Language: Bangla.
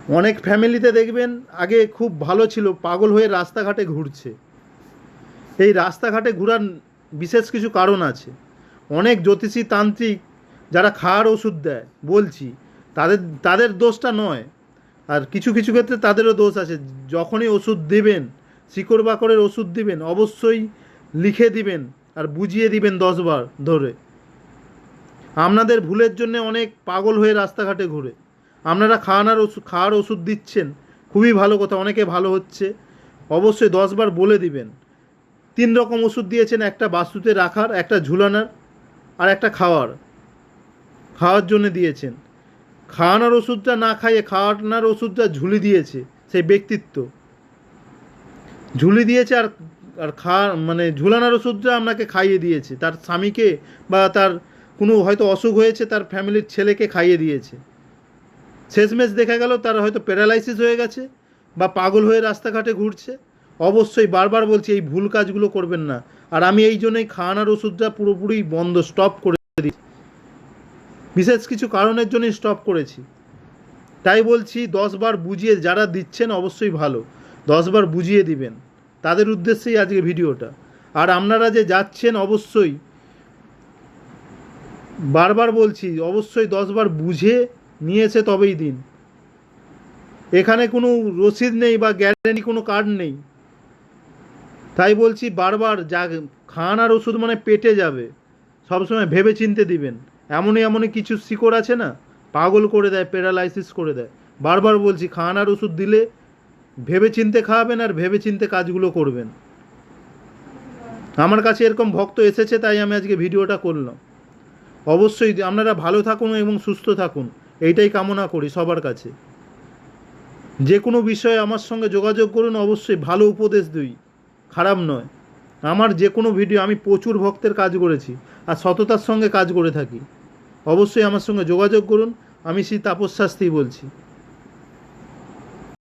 অনেক ফ্যামিলিতে দেখবেন আগে খুব ভালো ছিল, পাগল হয়ে রাস্তাঘাটে ঘুরছে। এই রাস্তাঘাটে ঘোরার বিশেষ কিছু কারণ আছে। অনেক জ্যোতিষী তান্ত্রিক যারা খাওয়ার ওষুধ দেয়, বলছি তাদের তাদের দোষটা নয়, আর কিছু কিছু ক্ষেত্রে তাদেরও দোষ আছে। যখনই ওষুধ দেবেন, শিকড় বাকড়ের ওষুধ দিবেন, অবশ্যই লিখে দিবেন আর বুঝিয়ে দিবেন 10 বার ধরে। আপনাদের ভুলের জন্য অনেক পাগল হয়ে রাস্তাঘাটে ঘুরে। আপনারা খাওয়ার ওষুধ দিচ্ছেন, খুবই ভালো কথা, অনেকে ভালো হচ্ছে। অবশ্যই 10 বার বলে দিবেন। 3 রকম ওষুধ দিয়েছেন, একটা বাস্তুতে রাখার, একটা ঝুলানোর, আর একটা খাওয়ার জন্য দিয়েছেন। খাওয়ানোর ওষুধটা না খাইয়ে খাওয়ানোর ওষুধটা ঝুলি দিয়েছে সেই ব্যক্তিত্ব, ঝুলি দিয়েছে। আর আর মানে ঝুলানোর ওষুধটা আপনাকে খাইয়ে দিয়েছে, তার স্বামীকে বা তার কোনো হয়তো অসুখ হয়েছে তার ফ্যামিলির ছেলেকে খাইয়ে দিয়েছে। শেষমেশ দেখা গেল তার হয়তো প্যারালাইসিস হয়ে গেছে বা পাগল হয়ে রাস্তাঘাটে ঘুরছে। অবশ্যই বারবার বলছি এই ভুল কাজগুলো করবেন না। আর আমি এই জন্যই খাওয়ানোর ওষুধটা পুরোপুরি বন্ধ, স্টপ করে দিই। বিশেষ কিছু কারণের জন্যই স্টপ করেছি। তাই বলছি 10 বার বুঝিয়ে, যারা দিচ্ছেন অবশ্যই ভালো, 10 বার বুঝিয়ে দিবেন, তাদের উদ্দেশ্যেই আজকে ভিডিওটা। আর আপনারা যে যাচ্ছেন অবশ্যই বারবার বলছি, অবশ্যই 10 বার বুঝে নিয়েছে তবেই দিন। এখানে কোনো রসিদ নেই বা গ্যারেন্টি কোনো কার্ড নেই। তাই বলছি বারবার, যা খাওয়ানোর ওষুধ মানে পেটে যাবে, সবসময় ভেবে চিনতে দিবেন। এমনই কিছু শিকড় আছে না, পাগল করে দেয়, প্যারালাইসিস করে দেয়। বারবার বলছি খাওয়ানোর ওষুধ দিলে ভেবে চিনতে খাওয়াবেন আর ভেবে চিনতে কাজগুলো করবেন। আমার কাছে এরকম ভক্ত এসেছে, তাই আমি আজকে ভিডিওটা করলাম। অবশ্যই আপনারা ভালো থাকুন এবং সুস্থ থাকুন, এইটাই কামনা করি সবার কাছে। যে কোনো বিষয়ে আমার সঙ্গে যোগাযোগ করুন, অবশ্যই ভালো উপদেশ দিই, খারাপ নয়। আমার যে কোনো ভিডিও, আমি প্রচুর ভক্তের কাজ করেছি আর সততার সঙ্গে কাজ করে থাকি। অবশ্যই আমার সঙ্গে যোগাযোগ করুন। আমি শ্রী তাপস শাস্ত্রী বলছি।